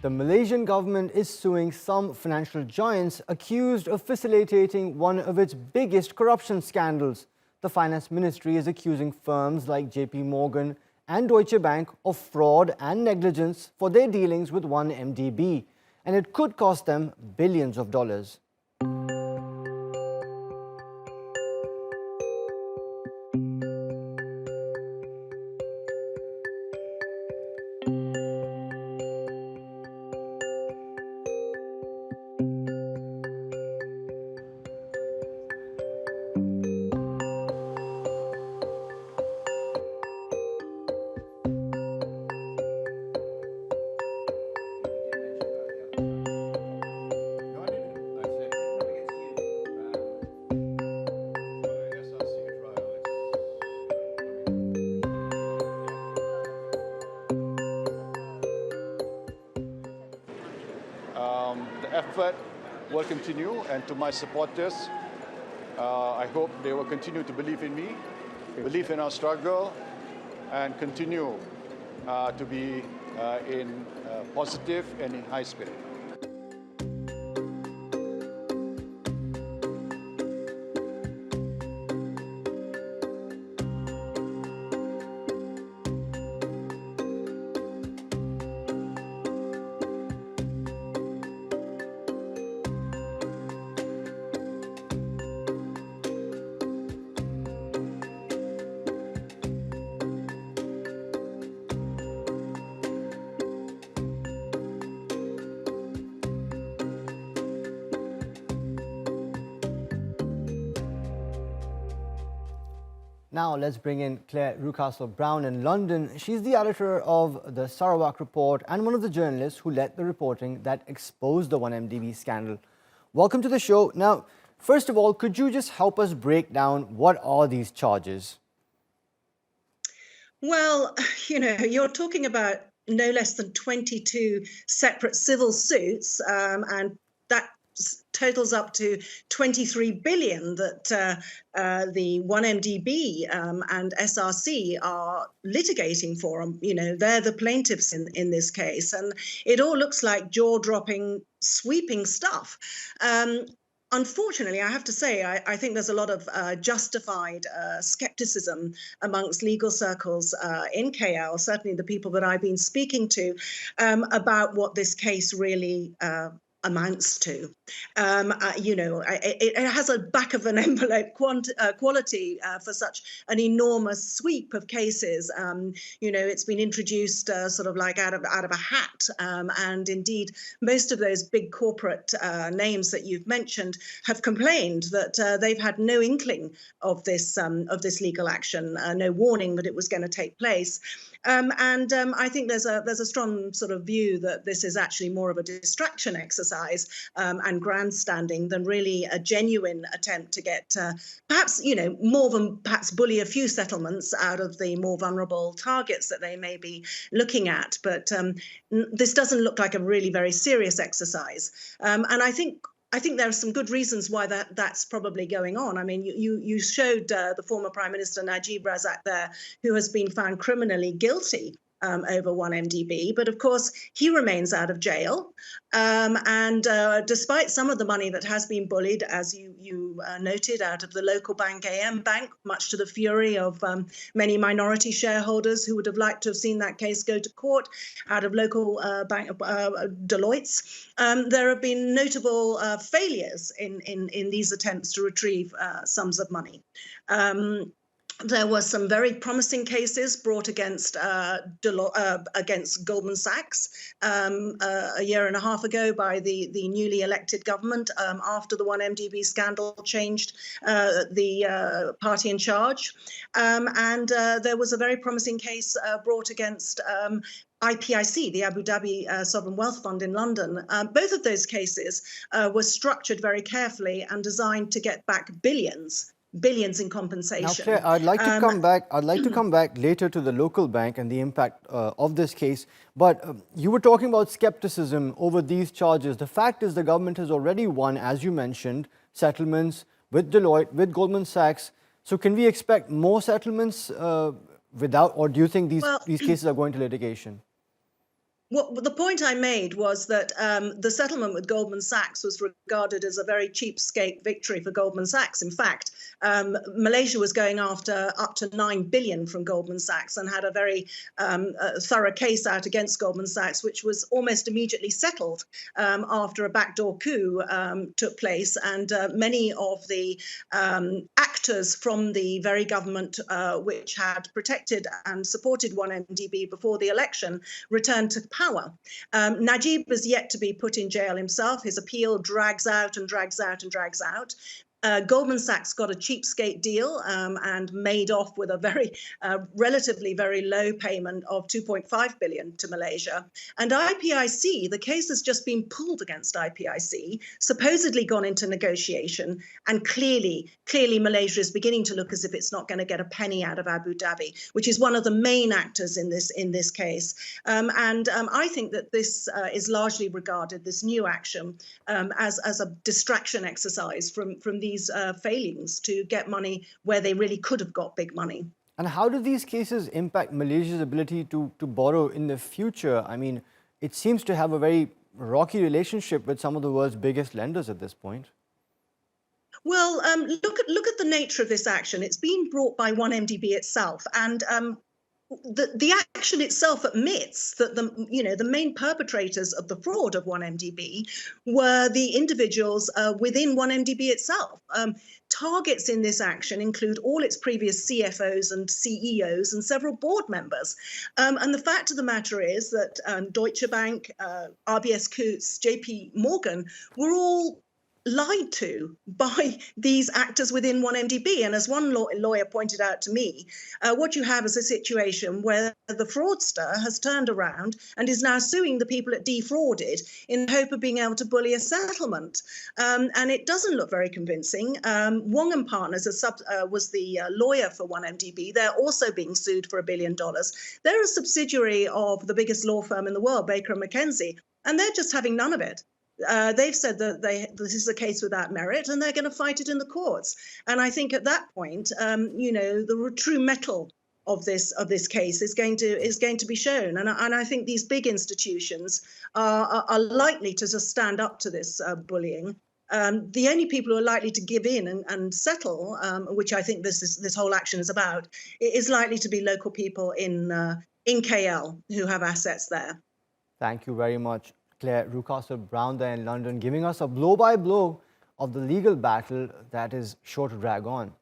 The Malaysian government is suing some financial giants accused of facilitating one of its biggest corruption scandals. The Finance Ministry is accusing firms like JP Morgan and Deutsche Bank of fraud and negligence for their dealings with 1MDB, and it could cost them billions of dollars. The effort will continue, and to my supporters, I hope they will continue to believe in me, believe in our struggle, and continue to be in positive and in high spirit. Now let's bring in Clare Rewcastle Brown in London. She's the editor of the Sarawak Report and one of the journalists who led the reporting that exposed the 1MDB scandal. Welcome to the show. Now, first of all, could you just help us break down what are these charges? Well, you're talking about no less than 22 separate civil suits, and that totals up to 23 billion that the 1MDB and SRC are litigating for. They're the plaintiffs in this case, and it all looks like jaw-dropping, sweeping stuff. Unfortunately, I have to say, I think there's a lot of justified skepticism amongst legal circles in KL, certainly the people that I've been speaking to, about what this case really amounts to. It has a back of an envelope quality for such an enormous sweep of cases. It's been introduced sort of like out of a hat, and indeed most of those big corporate names that you've mentioned have complained that they've had no inkling of this legal action, no warning that it was going to take place. I think there's a strong sort of view that this is actually more of a distraction exercise and grandstanding than really a genuine attempt to get perhaps, more than perhaps bully a few settlements out of the more vulnerable targets that they may be looking at. But this doesn't look like a really very serious exercise. And I think there are some good reasons why that's probably going on. I mean, you showed the former Prime Minister Najib Razak there, who has been found criminally guilty over 1MDB, but of course he remains out of jail. And despite some of the money that has been bullied, as you noted, out of the local bank AM Bank, much to the fury of many minority shareholders who would have liked to have seen that case go to court, out of local bank Deloitte's, there have been notable failures in these attempts to retrieve sums of money. There were some very promising cases brought against Goldman Sachs a year and a half ago by the newly elected government after the 1MDB scandal changed the party in charge. And there was a very promising case brought against IPIC, the Abu Dhabi Sovereign Wealth Fund in London. Both of those cases were structured very carefully and designed to get back billions in compensation. Now, Clare, I'd like to come back. I'd like to come back later to the local bank and the impact of this case. But you were talking about skepticism over these charges. The fact is, the government has already won, as you mentioned, settlements with Deloitte, with Goldman Sachs. So, can we expect more settlements or do you think these cases are going to litigation? What the point I made was that the settlement with Goldman Sachs was regarded as a very cheapskate victory for Goldman Sachs. In fact, Malaysia was going after up to 9 billion from Goldman Sachs and had a very thorough case out against Goldman Sachs, which was almost immediately settled after a backdoor coup took place. And many of the actors from the very government which had protected and supported 1MDB before the election returned to power. Najib is yet to be put in jail himself. His appeal drags out and drags out and drags out. Goldman Sachs got a cheapskate deal and made off with a very relatively very low payment of 2.5 billion to Malaysia. And IPIC, the case has just been pulled against IPIC, supposedly gone into negotiation, and clearly Malaysia is beginning to look as if it's not going to get a penny out of Abu Dhabi, which is one of the main actors in this case. I think that this is largely regarded, this new action, as a distraction exercise from these failings to get money where they really could have got big money. And how do these cases impact Malaysia's ability to borrow in the future? I mean, it seems to have a very rocky relationship with some of the world's biggest lenders at this point. Well, look at the nature of this action. It's been brought by 1MDB itself, and the action itself admits that the main perpetrators of the fraud of 1MDB were the individuals within 1MDB itself. Targets in this action include all its previous CFOs and CEOs and several board members. And the fact of the matter is that Deutsche Bank, RBS Coutts, JP Morgan were all lied to by these actors within 1MDB. And as one lawyer pointed out to me, what you have is a situation where the fraudster has turned around and is now suing the people it defrauded in the hope of being able to bully a settlement. And it doesn't look very convincing. Wong and Partners was the lawyer for 1MDB. They're also being sued for $1 billion. They're a subsidiary of the biggest law firm in the world, Baker & McKenzie, and they're just having none of it. They've said that this is a case without merit, and they're going to fight it in the courts. And I think at that point, the true mettle of this case is going to be shown. And I think these big institutions are likely to just stand up to this bullying. The only people who are likely to give in and settle, which I think this whole action is about, is likely to be local people in KL who have assets there. Thank you very much, Clare Rewcastle Brown there in London, giving us a blow-by-blow of the legal battle that is sure to drag on.